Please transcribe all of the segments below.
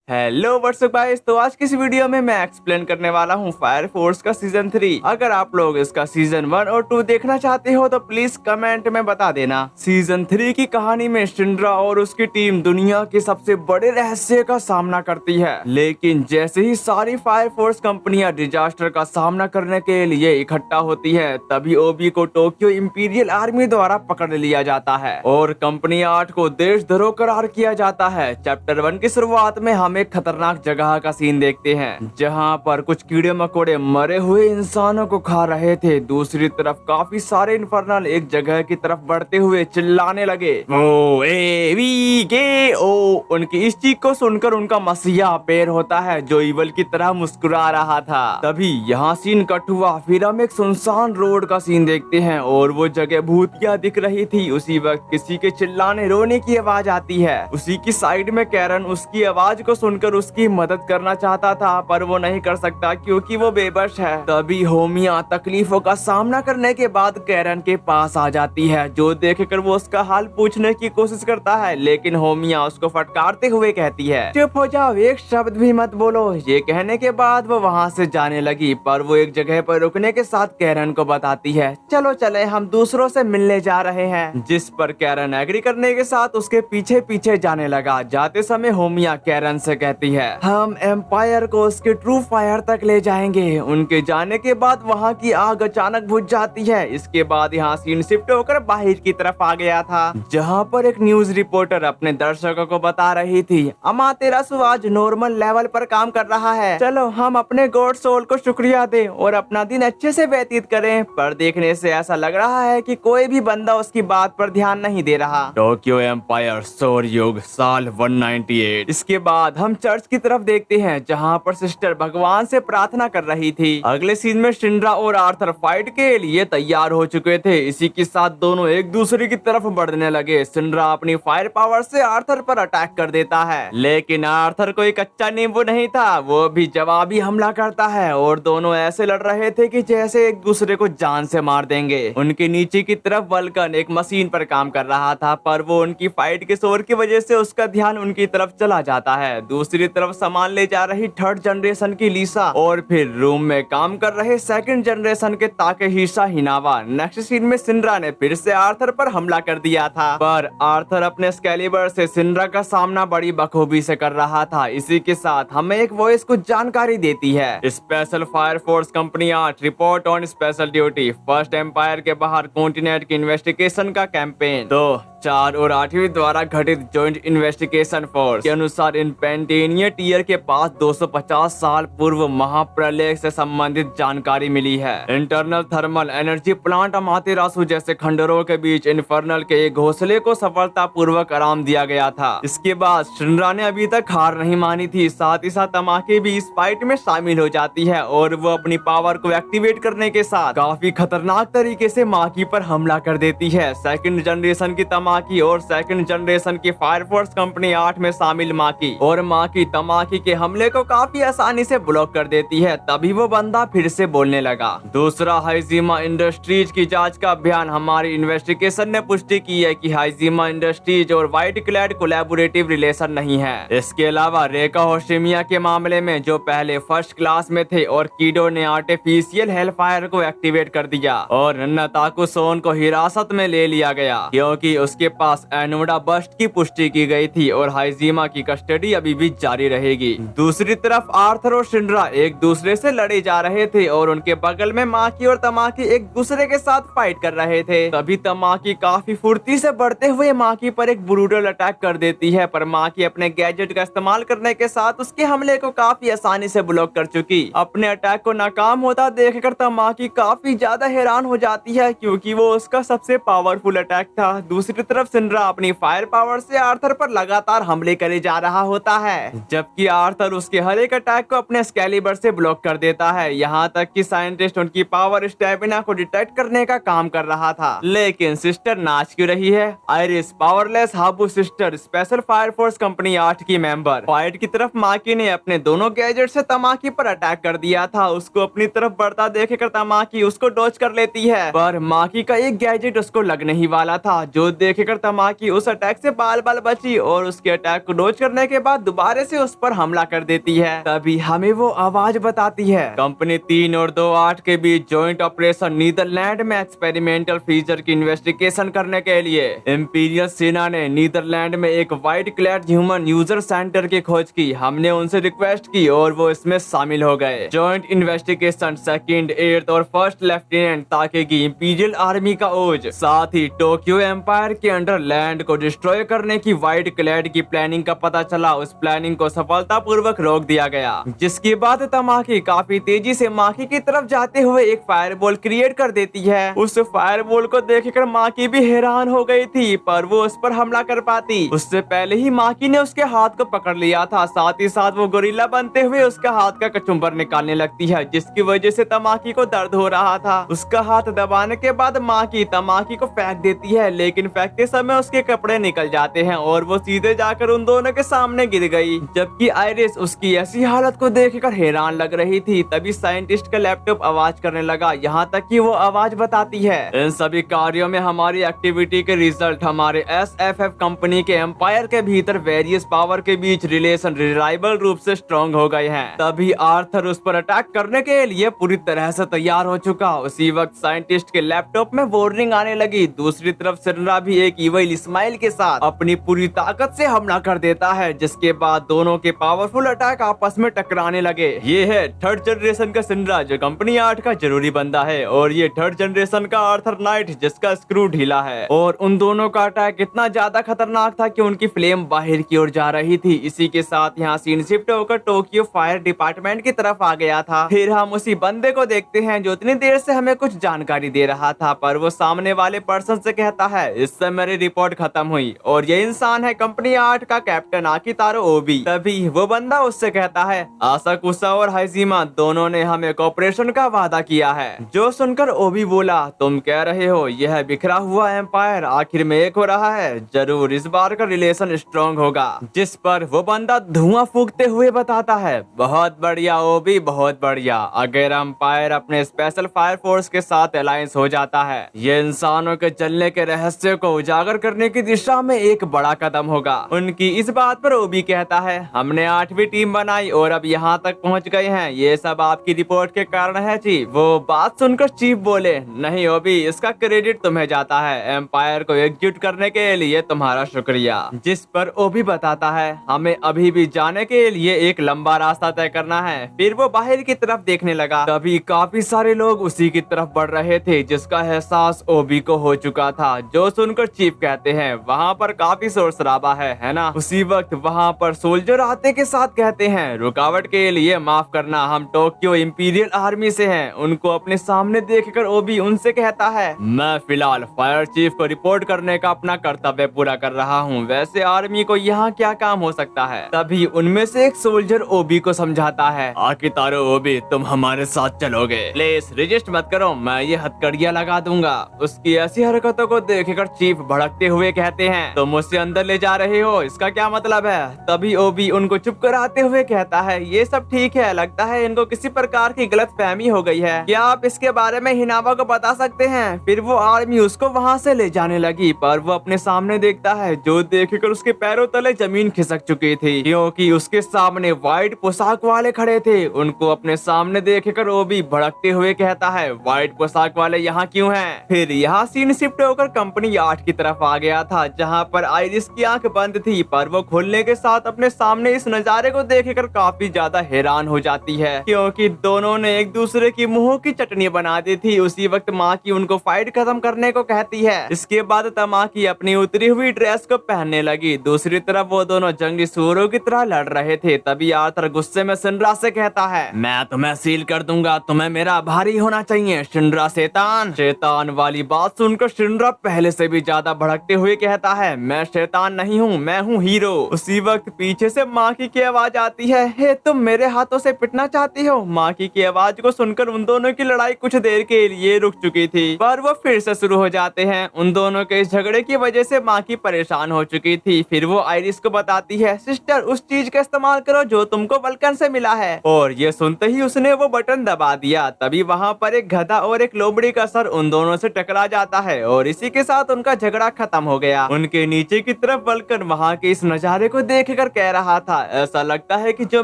Hello what's up guys. तो आज की इस वीडियो में मैं एक्सप्लेन करने वाला हूँ फायर फोर्स का सीजन 3। अगर आप लोग इसका सीजन 1 और 2 देखना चाहते हो तो प्लीज कमेंट में बता देना। सीजन 3 की कहानी में सिंड्रा और उसकी टीम दुनिया के सबसे बड़े रहस्य का सामना करती है, लेकिन जैसे ही सारी फायर फोर्स कंपनियां डिजास्टर का सामना करने के लिए इकट्ठा होती है, तभी ओबी को टोक्यो इंपीरियल आर्मी द्वारा पकड़ लिया जाता है और कंपनी 8 को देशद्रोह करार किया जाता है। चैप्टर 1 की शुरुआत में हम एक खतरनाक जगह का सीन देखते हैं, जहां पर कुछ कीड़े मकोड़े मरे हुए इंसानों को खा रहे थे। दूसरी तरफ काफी सारे इन्फर्नल एक जगह की तरफ बढ़ते हुए चिल्लाने लगे, ओ ए वी के ओ। उनकी इस चीख को सुनकर उनका मसीहा पैर होता है जो इवल की तरह मुस्कुरा रहा था। तभी यहाँ सीन कट हुआ, फिर हम एक सुनसान रोड का सीन देखते हैं और वो जगह भूतिया दिख रही थी। उसी वक्त किसी के चिल्लाने रोने की आवाज आती है। उसी की साइड में कैरन उसकी आवाज को सुनकर उसकी मदद करना चाहता था, पर वो नहीं कर सकता क्योंकि वो बेबस है। तभी होमिया तकलीफों का सामना करने के बाद कैरन के पास आ जाती है, जो देखकर वो उसका हाल पूछने की कोशिश करता है, लेकिन होमिया उसको फटकारते हुए कहती है, चुप हो जाओ, एक शब्द भी मत बोलो। ये कहने के बाद वो वहाँ से जाने लगी, पर वो एक जगह पर रुकने के साथ कैरन को बताती है, चलो चले, हम दूसरों से मिलने जा रहे हैं। जिस पर कैरन एग्री करने के साथ उसके पीछे पीछे जाने लगा। जाते समय होमिया कैरन से कहती है, हम एम्पायर को उसके ट्रू फायर तक ले जाएंगे। उनके जाने के बाद वहाँ की आग अचानक बुझ जाती है। इसके बाद यहाँ सीन शिफ्ट होकर बाहर की तरफ आ गया था, जहाँ पर एक न्यूज रिपोर्टर अपने दर्शकों को बता रही थी, अमा तेरा आज नॉर्मल लेवल पर काम कर रहा है, चलो हम अपने गॉड सोल को शुक्रिया दें और अपना दिन अच्छे से व्यतीत करें। पर देखने से ऐसा लग रहा है कि कोई भी बंदा उसकी बात पर ध्यान नहीं दे रहा। टोक्यो एम्पायर सौर युग साल 198। इसके बाद हम चर्च की तरफ देखते हैं, जहाँ पर सिस्टर भगवान से प्रार्थना कर रही थी। अगले सीन में सिंड्रा और आर्थर फाइट के लिए तैयार हो चुके थे। इसी के साथ दोनों एक दूसरे की तरफ बढ़ने लगे। सिंड्रा अपनी फायर पावर से आर्थर पर अटैक कर देता है, लेकिन आर्थर कोई कच्चा नींबू नहीं था, वो भी जवाबी हमला करता है और दोनों ऐसे लड़ रहे थे कि जैसे एक दूसरे को जान से मार देंगे। उनके नीचे की तरफ वल्कन एक मशीन पर काम कर रहा था, पर वो उनकी फाइट के शोर की वजह से उसका ध्यान उनकी तरफ चला जाता है। दूसरी तरफ सामान ले जा रही थर्ड जनरेशन की लीसा और फिर रूम में काम कर रहे सेकंड जनरेशन के ताकेहिसा हिनावा। नेक्स्ट सीन में सिंड्रा ने फिर से आर्थर पर हमला कर दिया था, पर आर्थर अपने एक्सकैलिबर से सिंड्रा का सामना बड़ी बखूबी से कर रहा था। इसी के साथ हमें एक वॉइस कुछ जानकारी देती है, special fire force company 8 report on special duty, first empire के बाहर कॉन्टिनेंट की इन्वेस्टिगेशन का कैंपेन। तो 4 और 8वीं द्वारा गठित ज्वाइंट इन्वेस्टिगेशन फोर्स के अनुसार इन पेंटेनियट ईयर के पास 250 साल पूर्व महाप्रलय से संबंधित जानकारी मिली है। इंटरनल थर्मल एनर्जी प्लांट अमातेरासु जैसे खंडरों के बीच इन्फर्नल के एक घोंसले को सफलता पूर्वक आराम दिया गया था। इसके बाद सिंड्रा ने अभी तक हार नहीं मानी थी। साथ ही साथ तमाके भी इस फाइट में शामिल हो जाती है और वो अपनी पावर को एक्टिवेट करने के साथ काफी खतरनाक तरीके से माकी पर हमला कर देती है। सेकंड जनरेशन की तमाकी और सेकंड जनरेशन की फायर फोर्स कंपनी 8 में शामिल माकी और माकी तमाकी के हमले को काफी आसानी से ब्लॉक कर देती है। तभी वो बंदा फिर से बोलने लगा। दूसरा, हाइजीमा इंडस्ट्रीज की जांच का अभियान। हमारी इन्वेस्टिगेशन ने पुष्टि की है कि हाइजीमा इंडस्ट्रीज और व्हाइट क्लैड कोलैबोरेटिव रिलेशन नहीं है। इसके अलावा रेका होशिमिया के मामले में जो पहले फर्स्ट क्लास में थे और कीडो ने आर्टिफिशियल हेलफायर को एक्टिवेट कर दिया और नताकु सोन को हिरासत में ले लिया गया क्योंकि उसके पास एनोडा बस्ट की पुष्टि की गई थी और हाइजीमा की कस्टडी अभी भी जारी रहेगी। दूसरी तरफ आर्थर और सिंड्रा एक दूसरे से लड़े जा रहे थे और उनके बगल में माकी और तमाकी एक दूसरे के साथ फाइट कर रहे थे। तभी तमाकी काफी फुर्ती से बढ़ते हुए माकी पर एक ब्रूटल अटैक कर देती है, पर माकी अपने गैजेट का इस्तेमाल करने के साथ उसके हमले को काफी आसानी से ब्लॉक कर चुकी। अपने अटैक को नाकाम होता देखकर तमाकी काफी ज्यादा हैरान हो जाती है क्योंकि वो उसका सबसे पावरफुल अटैक था। दूसरी तरफ सिंड्रा अपनी फायर पावर से आर्थर पर लगातार हमले करे जा रहा होता है, जबकि आर्थर उसके हर एक अटैक को अपने एक्सकैलिबर से ब्लॉक कर देता है। यहाँ तक कि साइंटिस्ट उनकी पावर स्टेमिना को डिटेक्ट करने का काम कर रहा था। लेकिन सिस्टर नाच क्यों रही है? आयरिस पावरलेस हाबू sister special fire force company 8 की मेंबर। फाइट की तरफ माकी ने अपने दोनों गैजेट से तमाकी पर अटैक कर दिया था। उसको अपनी तरफ बढ़ता देखकर तमाकी उसको डॉज कर लेती है, पर माकी का एक गैजेट उसको लगने ही वाला था, जो देखकर तमाकी उस अटैक से बाल बाल बची और उसके अटैक को डॉज करने के बाद दोबारा से उस पर हमला कर देती है। तभी हमें वो आवाज बताती है। कंपनी 3 और 2-8 के बीच जॉइंट ऑपरेशन नीदरलैंड में एक्सपेरिमेंटल फीचर की इन्वेस्टिगेशन करने के लिए इंपीरियल सेना ने नीदरलैंड में एक white clad human user centre की खोज की। हमने उनसे रिक्वेस्ट की और वो इसमें शामिल हो गए। जॉइंट इन्वेस्टिगेशन 2nd, 8th और 1st लेफ्टिनेंट ताकेगी इंपीरियल आर्मी का ओज, साथ ही टोक्यो एम्पायर के अंडर लैंड को डिस्ट्रॉय करने की व्हाइट क्लैड की प्लानिंग का पता चला। उस प्लानिंग को सफलतापूर्वक रोक दिया गया, जिसके बाद तमाकी काफी तेजी से माकी की तरफ जाते हुए एक फायरबॉल क्रिएट कर देती है। उस फायरबॉल को देखकर माकी भी हैरान हो गई थी, पर वो उस पर हमला कर पाती उससे पहले ही माकी ने उसके हाथ को पकड़ लिया था। साथ ही साथ वो गोरिल्ला बनते हुए उसका हाथ का कचुम्बर निकालने लगती है, जिसकी वजह से तमाकी को दर्द हो रहा था। उसका हाथ दबाने के बाद माकी तमाकी को फेंक देती है, लेकिन फेंकते समय उसके कपड़े निकल जाते हैं और वो सीधे जाकर उन दोनों के सामने गिर गई। जबकि आइरिस उसकी ऐसी हालत को देखकर हैरान लग रही थी। तभी साइंटिस्ट का लैपटॉप आवाज करने लगा, यहाँ तक कि वो आवाज बताती है इन सभी कार्यों में हमारी एक्टिविटी के रिजल्ट हमारे SFF कंपनी के एम्पायर के भीतर वेरियस पावर के बीच रिलेशन रिलायबल रूप से स्ट्रॉन्ग हो गए हैं। तभी आर्थर उस पर अटैक करने के लिए पूरी तरह से तैयार हो चुका। उसी वक्त साइंटिस्ट के लैपटॉप में वार्निंग आने लगी। दूसरी तरफ सिनरा भी एक इविल स्माइल के साथ अपनी पूरी ताकत से हमला कर देता है, जिसके बाद दोनों के पावरफुल अटैक आपस में टकराने लगे। ये है 3rd जनरेशन का सिनरा जो कंपनी 8 का जरूरी बंदा है, और ये 3rd जनरेशन का आर्थर नाइट जिसका स्क्रू ढीला है। और उन दोनों का अटैक इतना ज्यादा खतरनाक था कि उनकी फ्लेम बाहर की ओर जा रही थी। इसी के साथ यहाँ सीन शिफ्ट होकर टोक्यो फायर डिपार्टमेंट की तरफ आ गया था। फिर हम उसी बंदे को देखते हैं जो इतनी देर से हमें कुछ जानकारी दे रहा था, पर वो सामने वाले पर्सन से कहता है इससे मेरी रिपोर्ट खत्म हुई और ये इंसान है कंपनी 8 का कैप्टन आकितारो ओबी। तभी वो बंदा उससे कहता है आसाकुसा और हाइजिमा दोनों ने हमें कोऑपरेशन का वादा किया है। जो सुनकर ओबी बोला तुम कह रहे हो यह बिखरा हुआ एम्पायर आखिर में एक हो रहा है, जरूर इस बार का रिलेशन स्ट्रॉन्ग होगा। जिस पर वो बंदा धुआं फूकते हुए बताता है बहुत बढ़िया ओबी, बहुत बढ़िया। अगर एम्पायर अपने स्पेशल फायर फोर्स के साथ अलायंस हो जाता है, ये इंसानों के चलने के रहस्य को उजागर करने की दिशा में एक बड़ा कदम होगा। उनकी इस बात पर ओबी कहता है हमने 8वीं टीम बनाई और अब यहाँ तक पहुँच गए हैं, ये सब आपकी रिपोर्ट के कारण है चीफ। वो बात सुनकर चीफ बोले नहीं ओबी, इसका क्रेडिट तुम्हें जाता है, एम्पायर को एग्जीक्यूट करने के लिए तुम्हारा शुक्रिया। जिस पर ओबी बताता है हमें अभी भी जाने के लिए एक लंबा रास्ता तय करना है। फिर वो बाहर की तरफ देखने लगा। तभी काफी सारे लोग उसी की तरफ बढ़ रहे थे, जिसका एहसास ओबी को हो चुका था। जो सुनकर चीफ कहते हैं वहाँ पर काफी शोर शराबा है ना। उसी वक्त वहाँ पर सोल्जर आते के साथ कहते हैं रुकावट के लिए माफ करना, हम टोक्यो इंपीरियल आर्मी से हैं। उनको अपने सामने देखकर ओबी उनसे कहता है मैं फिलहाल फायर चीफ को रिपोर्ट करने का अपना कर्तव्य पूरा कर रहा हूँ, वैसे आर्मी को यहाँ क्या काम हो सकता है। तभी उनमें से एक सोल्जर ओबी को समझाता है आकितारो ओबी तुम हमारे साथ चलोगे, प्लीज रजिस्ट मत करो, मैं ये हथकड़ियाँ लगा दूंगा। उसकी ऐसी हरकतों को देखकर चीफ भड़कते हुए कहते हैं तुम उसे अंदर ले जा रहे हो, इसका क्या मतलब है। तभी ओबी उनको चुप कराते हुए कहता है ये सब ठीक है, लगता है इनको किसी प्रकार की गलत फहमी हो गई है, क्या आप इसके बारे में हिनावा को बता सकते हैं। फिर वो आर्मी उसको वहाँ से ले जाने लगी, पर वो अपने सामने देखता है जो देखकर उसके पैरों तले जमीन खिसक चुकी थी, क्योंकि उसके सामने व्हाइट पोशाक वाले खड़े थे। उनको अपने सामने देखकर ओबी भड़कते हुए कहता है व्हाइट पोशाक वाले यहाँ क्यों हैं। फिर यहाँ सीन शिफ्ट होकर कंपनी 8 की तरफ आ गया था, जहाँ पर आइरिस की आंख बंद थी, पर वो खोलने के साथ अपने सामने इस नजारे को देखकर काफी ज्यादा हैरान हो जाती है, क्योंकि दोनों ने एक दूसरे की मुंह की चटनी बना दी थी। उसी वक्त माँ की उनको फाइट खत्म करने को कहती है। इसके बाद तमाकी अपनी उतरी हुई ड्रेस को पहनने लगी। दूसरी तरफ वो दोनों जंगली सूरों की तरह लड़ रहे थे। तभी आर्थर गुस्से में सिनरा से कहता है मैं तुम्हें सील कर दूंगा, तुम्हें मेरा आभारी होना चाहिए सिनरा शैतान। शैतान वाली बात सुनकर सिनरा पहले से भी ज्यादा भड़कते हुए कहता है मैं शैतान नहीं हूँ, मैं हूँ हीरो। उसी वक्त पीछे से माकी की आवाज आती है हे तुम मेरे हाथों से पिटना चाहती हो। माकी की आवाज को सुनकर उन दोनों की लड़ाई कुछ देर के लिए रुक चुकी थी, पर वो फिर से शुरू हो जाते हैं। उन दोनों के इस झगड़े की वजह से माकी परेशान हो चुकी थी। फिर वो आइरिस को बताती है सिस्टर उस चीज का इस्तेमाल करो जो तुमको वल्कन से मिला है, और ये सुनते ही उसने वो बटन दबा दिया। तभी वहाँ पर एक गधा और एक लोमड़ी का सर उन दोनों से टकरा जाता है और इसी के साथ उनका झगड़ा खत्म हो गया। उनके नीचे की तरफ वल्कन वहाँ के इस नजारे को देखकर कर कह रहा था, ऐसा लगता है कि जो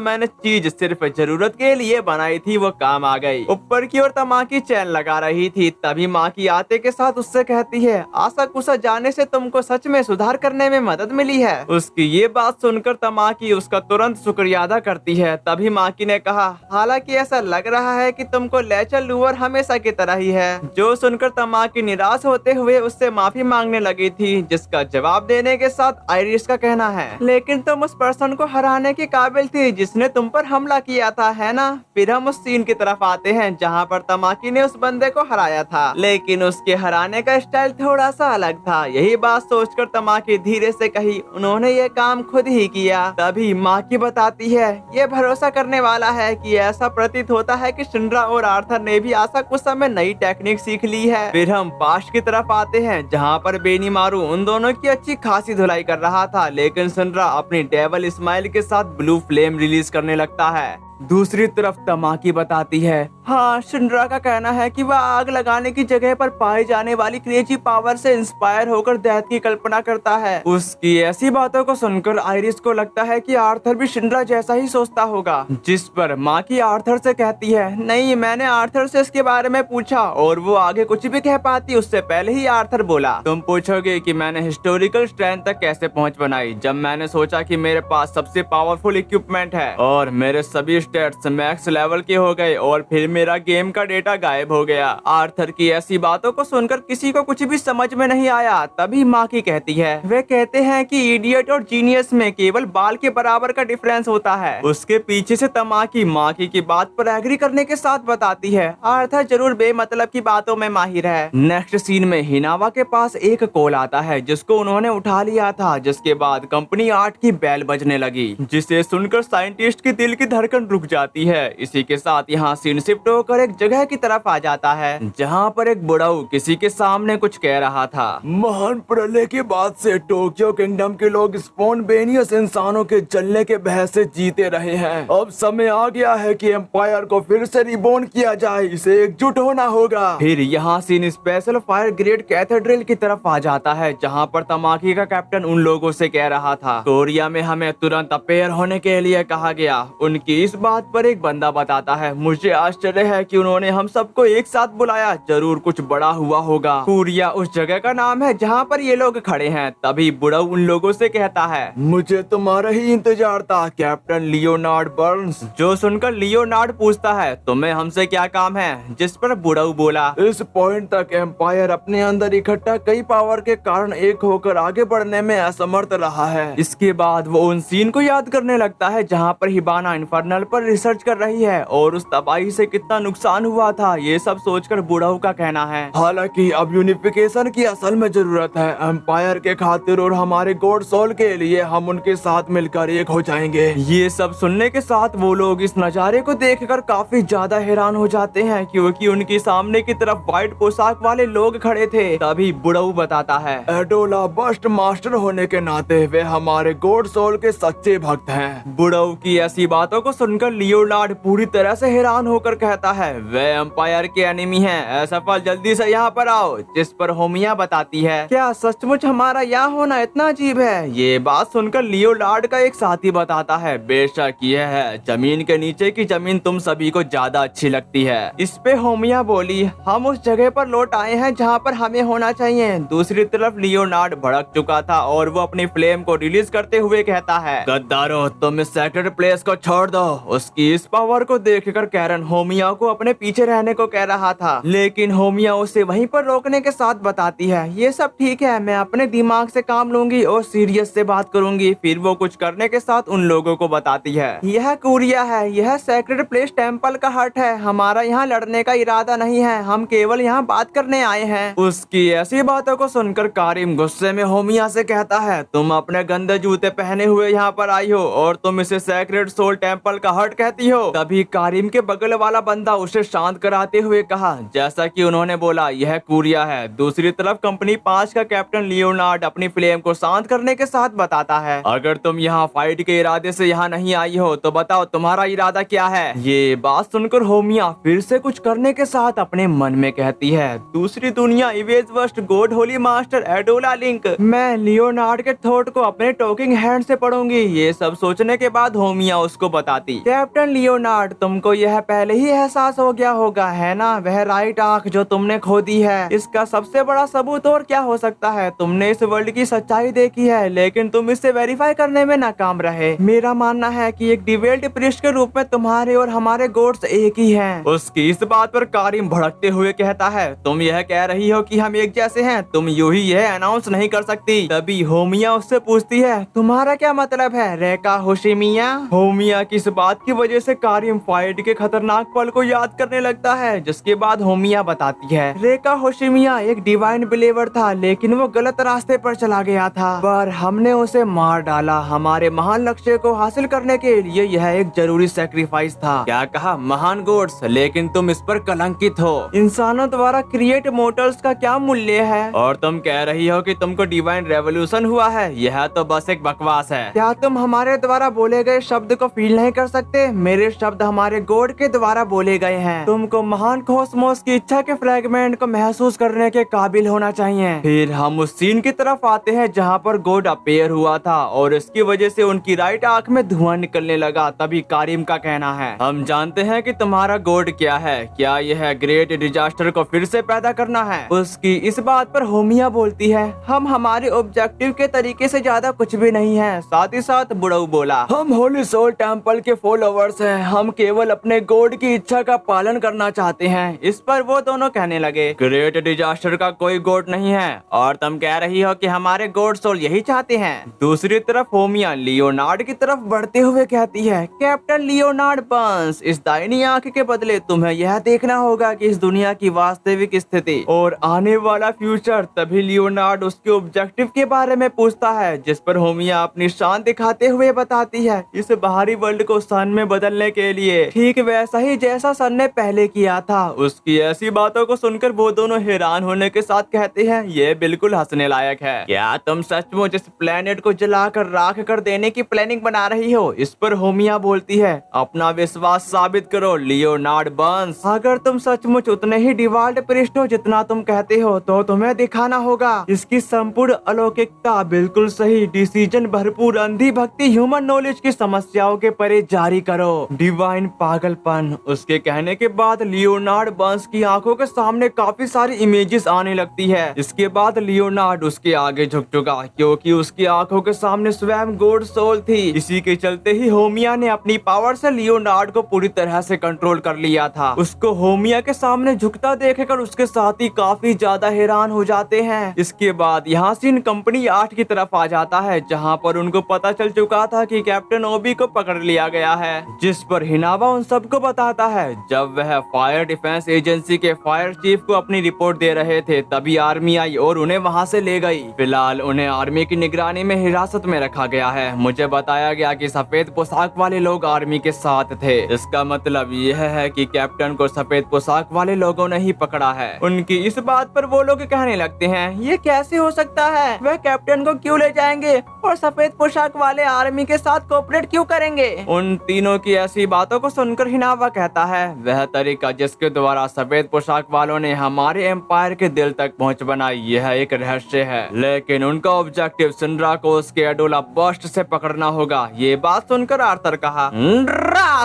मैंने चीज सिर्फ जरूरत के लिए बनाई थी वो काम आ गई। ऊपर की ओर तमाकी चैन लगा रही थी, तभी माकी आते के साथ उससे कहती है, आशा कुशा जाने से तुमको सच में सुधार करने में मदद मिली है। उसकी ये बात सुनकर तमाकी उसका तुरंत शुक्रिया अदा करती है। तभी माकी ने कहा, हालांकि ऐसा लग रहा है कि तुमको लेचर लूअर हमेशा की तरह ही है। जो सुनकर तमाकी निराश होते हुए उससे माफी मांगने लगी थी, जिसका जवाब देने के साथ आयरिस का कहना है, लेकिन तुम उस पर्सन को हराने के काबिल थी जिसने तुम पर हमला किया था, है ना। फिर हम उस सीन की तरफ आते हैं जहाँ पर तमाकी ने उस बंदे को हराया था, लेकिन उसके हराने का स्टाइल थोड़ा सा अलग था। यही बात सोचकर तमाकी धीरे से कही, उन्होंने ये काम खुद ही किया। तभी माकी बताती है, ये भरोसा करने वाला है कि ऐसा प्रतीत होता है कि शिनरा और आर्थर ने भी आशा कुछ समय नई टेक्निक सीख ली है। फिर हम पास्ट की तरफ आते हैं जहाँ पर बेनीमारू उन दोनों की अच्छी खासी धुलाई कर रहा था, लेकिन शिनरा अपनी डेविल स्माइल के साथ ब्लू फ्लेम रिलीज करने लगता है। दूसरी तरफ तमाकी बताती है, हाँ, शिनरा का कहना है कि वह आग लगाने की जगह पर पाई जाने वाली क्रेजी पावर से इंस्पायर होकर डेथ की कल्पना करता है। उसकी ऐसी बातों को सुनकर आयरिस को लगता है कि आर्थर भी शिनरा जैसा ही सोचता होगा, जिस पर माकी आर्थर से कहती है, नहीं, मैंने आर्थर से इसके बारे में पूछा और वो आगे कुछ भी कह पाती उससे पहले ही आर्थर बोला, तुम पूछोगे कि मैंने हिस्टोरिकल स्ट्रेंथ तक कैसे पहुँच बनाई, जब मैंने सोचा कि मेरे पास सबसे पावरफुल इक्विपमेंट है और मेरे सभी स्टेट्स मैक्स लेवल के हो गए और फिर मेरा गेम का डेटा गायब हो गया। आर्थर की ऐसी बातों को सुनकर किसी को कुछ भी समझ में नहीं आया। तभी माकी कहती है, वे कहते हैं कि इडियट और जीनियस में केवल बाल के बराबर का डिफरेंस होता है। उसके पीछे से तमाकी माकी की बात पर एग्री करने के साथ बताती है, आर्थर जरूर बेमतलब की बातों में माहिर है। नेक्स्ट सीन में हिनावा के पास एक कॉल आता है जिसको उन्होंने उठा लिया था, जिसके बाद कंपनी 8 की बेल बजने लगी, जिसे सुनकर साइंटिस्ट की दिल की धड़कन रुक जाती है। इसी के साथ यहाँ सीन शिफ्ट होकर एक जगह की तरफ आ जाता है जहाँ पर एक बुढ़ऊ किसी के सामने कुछ कह रहा था। महान प्रलय के बाद से टोक्यो किंगडम के लोग स्पोनबेनियस इंसानों के जलने के भय से जीते रहे हैं। अब समय आ गया है कि एम्पायर को फिर से रिबोर्न किया जाए, इसे एकजुट होना होगा। फिर यहाँ scene special fire grade cathedral की तरफ आ जाता है जहाँ पर तमाकी का कैप्टन उन लोगों से कह रहा था, कोरिया में हमें तुरंत अपेयर होने के लिए कहा गया। उनकी इस बात पर एक बंदा बताता है, मुझे आश्चर्य है कि उन्होंने हम सबको एक साथ बुलाया, जरूर कुछ बड़ा हुआ होगा। कोरिया उस जगह का नाम है जहाँ पर ये लोग खड़े हैं। तभी बुढ़ऊ उन लोगों से कहता है, मुझे तुम्हारा ही इंतजार था कैप्टन लियोनार्ड बर्न्स। जो सुनकर लियोनार्ड पूछता है, तुम्हें हमसे क्या काम है, जिस पर बुढ़ऊ बोला, इस पॉइंट तक एम्पायर अपने अंदर इकट्ठा कई पावर के कारण एक होकर आगे बढ़ने में असमर्थ रहा है। इसके बाद वो उन सीन को याद करने लगता है जहाँ पर हिबाना इन्फर्नल पर रिसर्च कर रही है और उस तबाही से कितना नुकसान हुआ था, ये सब सोचकर बुढ़ऊ का कहना है, हालांकि अब यूनिफिकेशन की असल में जरूरत है। एम्पायर के खातिर और हमारे गॉड सोल के लिए हम उनके साथ मिलकर एक हो जाएंगे। ये सब सुनने के साथ वो लोग इस नजारे को देखकर काफी ज्यादा हैरान हो जाते हैं, क्योंकि उनके सामने की तरफ व्हाइट पोशाक वाले लोग खड़े थे। तभी बुढ़ऊ बताता है, एडोला बस्ट मास्टर होने के नाते वे हमारे गॉड सोल के सच्चे भक्त हैं। बुढ़ऊ की ऐसी बातों को सुनकर लियोनार्ड पूरी तरह से हैरान होकर कहता है, वे एम्पायर के एनिमी हैं, असफल जल्दी से यहाँ पर आओ। जिस पर होमिया बताती है, क्या सचमुच हमारा यहाँ होना इतना अजीब है। ये बात सुनकर लियोनार्ड का एक साथी बताता है, बेशक यह है, जमीन के नीचे की जमीन तुम सभी को ज्यादा अच्छी लगती है। इस पे होमिया बोली, हम उस जगह पर लौट आए हैं जहाँ पर हमें होना चाहिए। दूसरी तरफ लियोनार्ड भड़क चुका था और वो अपनी फ्लेम को रिलीज करते हुए कहता है, गद्दारो, तुम इस सैक्रेड प्लेस को छोड़ दो। उसकी इस पावर को देखकर कैरन होमिया को अपने पीछे रहने को कह रहा था, लेकिन होमिया उसे वहीं पर रोकने के साथ बताती है, ये सब ठीक है, मैं अपने दिमाग से काम लूंगी और सीरियस से बात करूंगी। फिर वो कुछ करने के साथ उन लोगों को बताती है, यह कोरिया है, यह सैक्रेड प्लेस टेम्पल का हट है, हमारा यहाँ लड़ने का इरादा नहीं है, हम केवल यहाँ बात करने आए हैं। उसकी ऐसी बातों को सुनकर कारिम गुस्से में होमिया से कहता है, तुम अपने गंदे जूते पहने हुए यहाँ पर आई हो और तुम इसे सैक्रेड सोल टेम्पल का हट कहती हो। तभी कारिम के बगल वाला बंदा उसे शांत कराते हुए कहा, जैसा कि उन्होंने बोला, यह कोरिया है। दूसरी तरफ कंपनी 5 का कैप्टन लियोनार्ड अपनी फ्लेम को शांत करने के साथ बताता है, अगर तुम यहाँ फाइट के इरादे से यहाँ नहीं आई हो तो बताओ तुम्हारा इरादा क्या है। ये बात सुनकर होमिया फिर से कुछ करने के साथ अपने मन में कहती है, दूसरी दुनिया इवेज worst god holy master Adolla link, मैं लियोनार्ड के थॉट को अपने टॉकिंग हैंड से पढ़ूंगी। ये सब सोचने के बाद होमिया उसको बताती, कैप्टन लियोनार्ड, तुमको यह पहले ही एहसास हो गया होगा, है ना? वह राइट आंख जो तुमने खो दी है, इसका सबसे बड़ा सबूत और क्या हो सकता है? तुमने इस वर्ल्ड की सच्चाई देखी है, लेकिन तुम इसे वेरीफाई करने में नाकाम रहे। मेरा मानना है कि एक डिवेल्ड प्रिस्ट के रूप में तुम्हारे और हमारे गोड्स एक ही हैं। उसकी इस बात पर कारिम भड़कते हुए कहता है, तुम यह कह रही हो कि हम एक जैसे हैं? तुम यूं ही यह अनाउंस नहीं कर सकती। तभी होमिया उससे पूछती है, तुम्हारा क्या मतलब है रेका होशिमिया? होमिया की इस बात की वजह से कारिम फाइट के खतरनाक पल को याद करने लगता है, जिसके बाद होमिया बताती है, रेका होशिमिया एक डिवाइन बिलीवर था, लेकिन वो गलत रास्ते पर चला गया था, पर हमने उसे मार डाला। हमारे महान लक्ष्य को हासिल करने के लिए यह एक जरूरी सैक्रिफाइस था। क्या कहा? महान गोड्स, लेकिन तुम इस पर कलंकित हो। इंसानों द्वारा क्रिएट मोटर्स का क्या मूल्य है? और तुम कह रही हो कि तुमको डिवाइन रेवोल्यूशन हुआ है? यह तो बस एक बकवास है। क्या तुम हमारे द्वारा बोले गए शब्द को फील नहीं कर सकते? मेरे शब्द हमारे गॉड के द्वारा बोले गए हैं। तुमको महान कॉस्मोस की इच्छा के फ्रैगमेंट को महसूस करने के काबिल होना चाहिए। फिर हम उस सीन की तरफ आते हैं जहाँ पर गॉड अपेयर हुआ था और इसकी वजह से उनकी राइट आंख में धुआं निकलने लगा। तभी कारिम का कहना है, हम जानते हैं कि तुम्हारा गॉड क्या है। क्या यह ग्रेट डिजास्टर को फिर से पैदा करना है? उसकी इस बात पर होमिया बोलती है, हम हमारे ऑब्जेक्टिव के तरीके से ज्यादा कुछ भी नहीं है। साथ ही साथ बुढ़ऊ बोला, हम होली सोल टेम्पल के फॉलोअर्स हैं, हम केवल अपने गॉड की इच्छा का पालन करना चाहते हैं। इस पर वो दोनों कहने लगे, ग्रेट डिजास्टर का कोई गॉड नहीं है और तुम कह रही हो कि हमारे गॉड सोल यही चाहते हैं। दूसरी तरफ होमिया लियोनार्ड की तरफ बढ़ते हुए कहती है, कैप्टन लियोनार्ड बर्न्स, इस दाहिनी आंख के बदले तुम्हें यह देखना होगा कि इस दुनिया की वास्तविक स्थिति और आने वाला फ्यूचर। तभी लियोनार्ड उसके ऑब्जेक्टिव के बारे में पूछता है, जिस पर होमिया अपनी शान दिखाते हुए बताती है, इस बाहरी वर्ल्ड को सन में बदलने के लिए ठीक वैसा ही जैसा सन ने पहले किया था। उसकी ऐसी बातों को सुनकर वो दोनों हैरान होने के साथ कहते हैं, ये बिल्कुल हंसने लायक है। क्या तुम सचमुच इस प्लेनेट को जलाकर राख कर देने की प्लानिंग बना रही हो? इस पर होमिया बोलती है, अपना विश्वास साबित करो लियोनार्ड बर्न्स। अगर तुम सचमुच उतने ही डिवाल्ड प्रिस्ट हो जितना तुम कहते हो, तो तुम्हें दिखाना होगा इसकी संपूर्ण अलौकिकता। बिल्कुल सही डिसीजन, भरपूर अंधी भक्ति, ह्यूमन नॉलेज की समस्याओं के परे जारी करो, डिवाइन पागलपन। उसके कहने के बाद लियोनार्ड बर्न्स की आंखों के सामने काफी सारी इमेजेस आने लगती है। इसके बाद लियोनार्ड उसके आगे झुक चुका, क्योंकि उसकी आंखों के सामने स्वयं गॉड सोल थी। इसी के चलते ही होमिया ने अपनी पावर से लियोनार्ड को पूरी तरह से कंट्रोल कर लिया था। उसको होमिया के सामने झुकता देखकर उसके साथी काफी ज्यादा हैरान हो जाते हैं। इसके बाद यहाँ सीन कंपनी 8 की तरफ आ जाता है, जहाँ पर उनको पता चल चुका था कि कैप्टन ओबी को पकड़ लिया गया है, जिस पर हिनावा उन सबको बताता है। जब वह फायर डिफेंस एजेंसी के फायर चीफ को अपनी रिपोर्ट दे रहे थे, तभी आर्मी आई और उन्हें वहाँ से ले गई। फिलहाल उन्हें आर्मी की निगरानी में हिरासत में रखा गया है। मुझे बताया गया कि सफेद पोशाक वाले लोग आर्मी के साथ थे। इसका मतलब यह है कि कैप्टन को सफेद पोशाक वाले लोगों ने ही पकड़ा है। उनकी इस बात पर वो लोग कहने लगते हैं, ये कैसे हो सकता है? वह कैप्टन को क्यों ले जाएंगे और सफेद पोशाक वाले आर्मी के साथ कोऑपरेट क्यों करेंगे? उन तीनों की ऐसी बातों को सुनकर हिनावा कहता है, वह तरीका जिसके द्वारा सफेद पोशाक वालों ने हमारे एम्पायर के दिल तक पहुंच बनाई, यह एक रहस्य है। लेकिन उनका ऑब्जेक्टिव सिंड्रा को उसके एडोला बस्ट से पकड़ना होगा। ये बात सुनकर आर्थर कहा,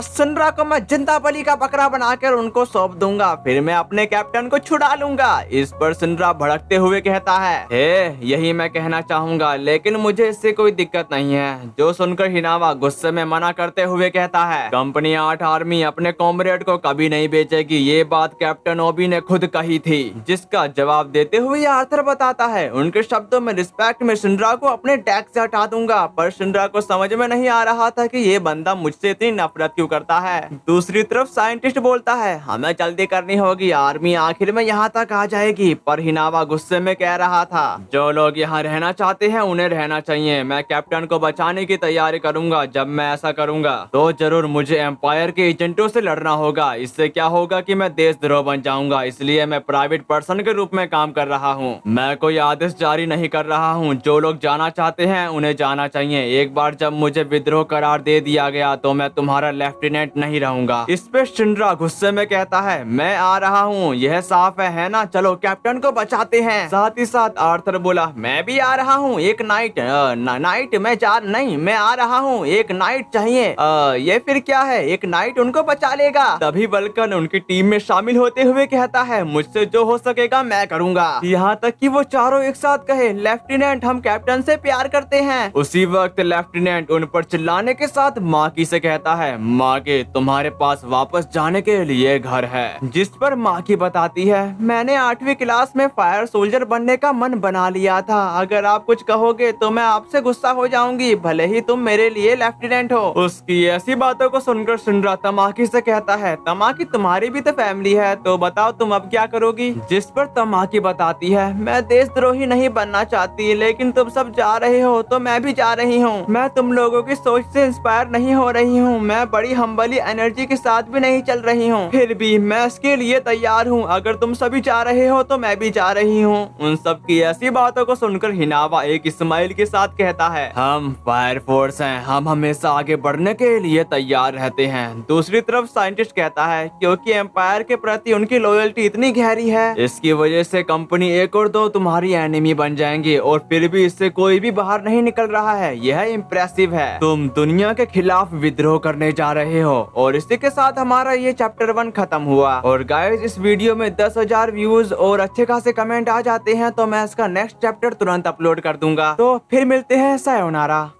सिंड्रा को मैं जिंदा बलि का बकरा बनाकर उनको सौंप दूंगा, फिर मैं अपने कैप्टन को छुड़ा लूंगा। इस पर सिंड्रा भड़कते हुए कहता है, हे यही मैं कहना चाहूंगा, लेकिन मुझे इससे कोई दिक्कत नहीं है। जो सुनकर हिनावा गुस्से में मना करते हुए कहता है, कंपनी 8 आर्मी अपने कॉमरेड को कभी नहीं बेचेगी। ये बात कैप्टन ओबी ने खुद कही थी। जिसका जवाब देते हुए आर्थर बताता है, उनके शब्दों में रिस्पेक्ट में सिंड्रा को अपने डेस्क से हटा दूंगा। पर सिंड्रा को समझ में नहीं आ रहा था कि ये बंदा मुझसे इतनी नफरत क्यों करता है। दूसरी तरफ साइंटिस्ट बोलता है, हमें जल्दी करनी होगी, आर्मी आखिर में यहाँ तक आ जाएगी। पर हिनावा गुस्से में कह रहा था, जो लोग यहाँ रहना चाहते हैं उन्हें रहना चाहिए। मैं कैप्टन को बचाने की तैयारी करूंगा। जब मैं ऐसा करूंगा तो जरूर मुझे एम्पायर के एजेंटों से लड़ना होगा। इससे क्या होगा कि मैं देशद्रोह बन जाऊंगा। इसलिए मैं प्राइवेट पर्सन के रूप में काम कर रहा हूँ। मैं कोई आदेश जारी नहीं कर रहा हूँ। जो लोग जाना चाहते हैं उन्हें जाना चाहिए। एक बार जब मुझे विद्रोह करार दे दिया गया तो मैं तुम्हारा लेफ्ट लेफ्टिनेंट नहीं रहूंगा। इस पे शिंड्रा गुस्से में कहता है मैं आ रहा हूँ, यह साफ है ना, चलो कैप्टन को बचाते हैं। साथ ही साथ आर्थर बोला मैं भी आ रहा हूँ, एक नाइट नाइट मैं जा नहीं, मैं आ रहा हूँ, एक नाइट चाहिए। ये फिर क्या है, एक नाइट उनको बचा लेगा। तभी वल्कन उनकी टीम में शामिल होते हुए कहता है मुझसे जो हो सकेगा मैं करूंगा। यहाँ तक कि वो चारों एक साथ कहे लेफ्टिनेंट हम कैप्टन से प्यार करते हैं। उसी वक्त लेफ्टिनेंट उन पर चिल्लाने के साथ माकी से कहता है माकी तुम्हारे पास वापस जाने के लिए घर है। जिस पर माकी बताती है मैंने 8वीं क्लास में फायर सोल्जर बनने का मन बना लिया था, अगर आप कुछ कहोगे तो मैं आपसे गुस्सा हो जाऊंगी, भले ही तुम मेरे लिए लेफ्टिनेंट हो। उसकी ऐसी बातों को सुनकर शिंड्रा तमाकी से कहता है तमाकी तुम्हारी भी तो फैमिली है, तो बताओ तुम अब क्या करोगी। जिस पर तमाकी बताती है मैं देशद्रोही नहीं बनना चाहती, लेकिन तुम सब जा रहे हो तो मैं भी जा रही हूँ। मैं तुम लोगों की सोच से इंस्पायर नहीं हो रही हूँ, मैं बड़ी हम्बली एनर्जी के साथ भी नहीं चल रही हूँ, फिर भी मैं इसके लिए तैयार हूँ, अगर तुम सभी जा रहे हो तो मैं भी जा रही हूँ। उन सब की ऐसी बातों को सुनकर हिनावा एक स्माइल के साथ कहता है हम फायर फोर्स हैं, हम हमेशा आगे बढ़ने के लिए तैयार रहते हैं। दूसरी तरफ साइंटिस्ट कहता है क्योंकि एम्पायर के प्रति उनकी लॉयल्टी इतनी गहरी है, इसकी वजह से कंपनी एक और दो तुम्हारी एनिमी बन जाएंगी और फिर भी इससे कोई भी बाहर नहीं निकल रहा है, यह इम्प्रेसिव है। तुम दुनिया के खिलाफ विद्रोह करने जा रहे हो। और इसी के साथ हमारा ये चैप्टर 1 खत्म हुआ। और गाइस इस वीडियो में 10,000 व्यूज और अच्छे खासे कमेंट आ जाते हैं तो मैं इसका नेक्स्ट चैप्टर तुरंत अपलोड कर दूंगा। तो फिर मिलते हैं, सायोनारा।